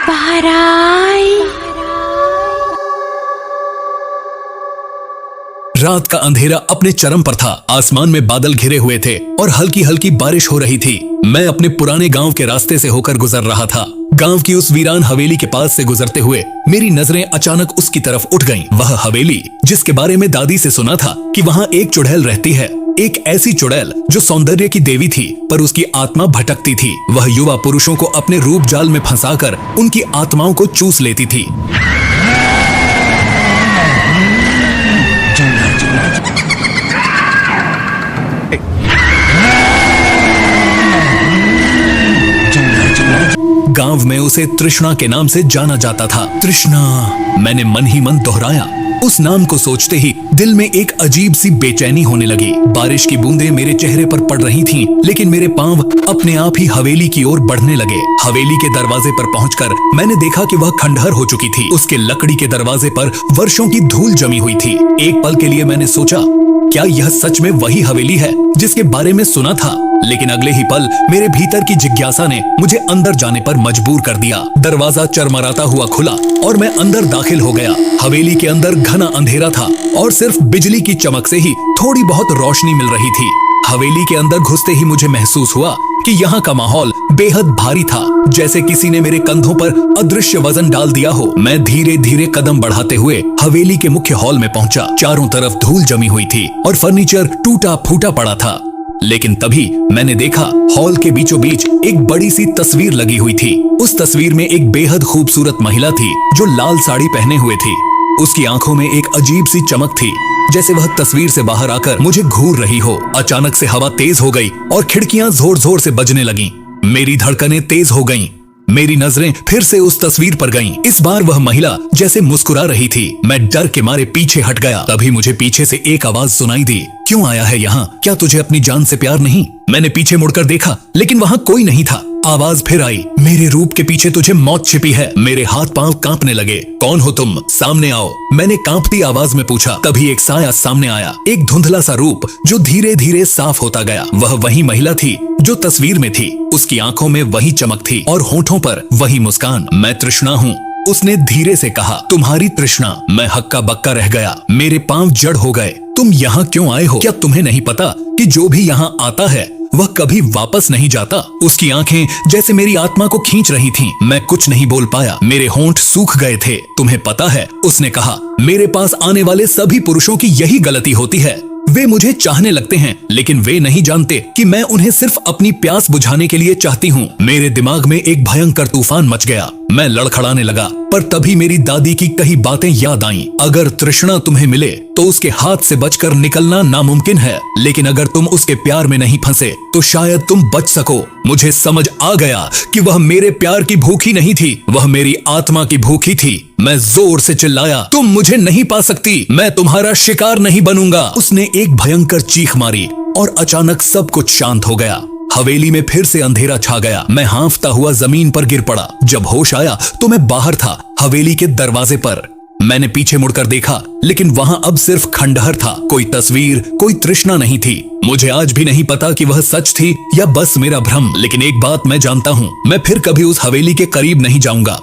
महाराज। रात का अंधेरा अपने चरम पर था। आसमान में बादल घिरे हुए थे और हल्की हल्की बारिश हो रही थी। मैं अपने पुराने गांव के रास्ते से होकर गुजर रहा था। गांव की उस वीरान हवेली के पास से गुजरते हुए मेरी नजरें अचानक उसकी तरफ उठ गईं। वह हवेली जिसके बारे में दादी से सुना था कि वहाँ एक चुड़ैल रहती है, एक ऐसी चुड़ैल जो सौंदर्य की देवी थी पर उसकी आत्मा भटकती थी। वह युवा पुरुषों को अपने रूप जाल में फंसाकर उनकी आत्माओं को चूस लेती थी। गांव में उसे तृष्णा के नाम से जाना जाता था। तृष्णा, मैंने मन ही मन दोहराया। उस नाम को सोचते ही दिल में एक अजीब सी बेचैनी होने लगी। बारिश की बूंदें मेरे चेहरे पर पड़ रही थीं, लेकिन मेरे पांव अपने आप ही हवेली की ओर बढ़ने लगे। हवेली के दरवाजे पर पहुंचकर मैंने देखा कि वह खंडहर हो चुकी थी। उसके लकड़ी के दरवाजे पर वर्षों की धूल जमी हुई थी। एक पल के लिए मैंने सोचा, क्या यह सच में वही हवेली है जिसके बारे में सुना था? लेकिन अगले ही पल मेरे भीतर की जिज्ञासा ने मुझे अंदर जाने पर मजबूर कर दिया। दरवाजा चरमराता हुआ खुला और मैं अंदर दाखिल हो गया। हवेली के अंदर घना अंधेरा था और सिर्फ बिजली की चमक से ही थोड़ी बहुत रोशनी मिल रही थी। हवेली के अंदर घुसते ही मुझे महसूस हुआ कि यहाँ का माहौल बेहद भारी था, जैसे किसी ने मेरे कंधों पर अदृश्य वजन डाल दिया हो। मैं धीरे धीरे कदम बढ़ाते हुए हवेली के मुख्य हॉल में पहुंचा। चारों तरफ धूल जमी हुई थी और फर्नीचर टूटा फूटा पड़ा था। लेकिन तभी मैंने देखा, हॉल के बीचों बीच एक बड़ी सी तस्वीर लगी हुई थी। उस तस्वीर में एक बेहद खूबसूरत महिला थी जो लाल साड़ी पहने हुए थी। उसकी आंखों में एक अजीब सी चमक थी, जैसे वह तस्वीर से बाहर आकर मुझे घूर रही हो। अचानक से हवा तेज हो गई और खिड़कियां जोर जोर से बजने लगीं। मेरी धड़कनें तेज हो गईं। मेरी नजरें फिर से उस तस्वीर पर गईं। इस बार वह महिला जैसे मुस्कुरा रही थी। मैं डर के मारे पीछे हट गया। तभी मुझे पीछे से एक आवाज सुनाई दी, क्यों आया है यहाँ? क्या तुझे अपनी जान से प्यार नहीं? मैंने पीछे मुड़कर देखा, लेकिन वहाँ कोई नहीं था। आवाज फिर आई, मेरे रूप के पीछे तुझे मौत छिपी है। मेरे हाथ पांव कांपने लगे। कौन हो तुम? सामने आओ, मैंने कांपती आवाज में पूछा। तभी एक साया सामने आया, एक धुंधला सा रूप जो धीरे धीरे साफ होता गया। वह वही महिला थी जो तस्वीर में थी। उसकी आंखों में वही चमक थी और होठों पर वही मुस्कान। मैं तृष्णा हूँ, उसने धीरे से कहा। तुम्हारी तृष्णा? मैं हक्का बक्का रह गया। मेरे पांव जड़ हो गए। तुम यहाँ क्यों आए हो? क्या तुम्हें नहीं पता कि जो भी यहाँ आता है वह कभी वापस नहीं जाता? उसकी आंखें जैसे मेरी आत्मा को खींच रही थीं। मैं कुछ नहीं बोल पाया, मेरे होंठ सूख गए थे। तुम्हें पता है, उसने कहा, मेरे पास आने वाले सभी पुरुषों की यही गलती होती है। वे मुझे चाहने लगते हैं, लेकिन वे नहीं जानते कि मैं उन्हें सिर्फ अपनी प्यास बुझाने के लिए चाहती हूँ। मेरे दिमाग में एक भयंकर तूफान मच गया। मैं लड़खड़ाने लगा, पर तभी मेरी दादी की कई बातें याद आईं। अगर तृष्णा तुम्हें मिले तो उसके हाथ से बचकर निकलना नामुमकिन है, लेकिन अगर तुम उसके प्यार में नहीं फंसे तो शायद तुम बच सको। मुझे समझ आ गया कि वह मेरे प्यार की भूखी नहीं थी, वह मेरी आत्मा की भूखी थी। मैं जोर से चिल्लाया, तुम मुझे नहीं पा सकती, मैं तुम्हारा शिकार नहीं बनूंगा। उसने एक भयंकर चीख मारी और अचानक सब कुछ शांत हो गया। हवेली में फिर से अंधेरा छा गया। मैं हांफता हुआ जमीन पर गिर पड़ा। जब होश आया तो मैं बाहर था, हवेली के दरवाजे पर। मैंने पीछे मुड़कर देखा, लेकिन वहां अब सिर्फ खंडहर था। कोई तस्वीर, कोई तृष्णा नहीं थी। मुझे आज भी नहीं पता कि वह सच थी या बस मेरा भ्रम, लेकिन एक बात मैं जानता हूँ, मैं फिर कभी उस हवेली के करीब नहीं जाऊंगा।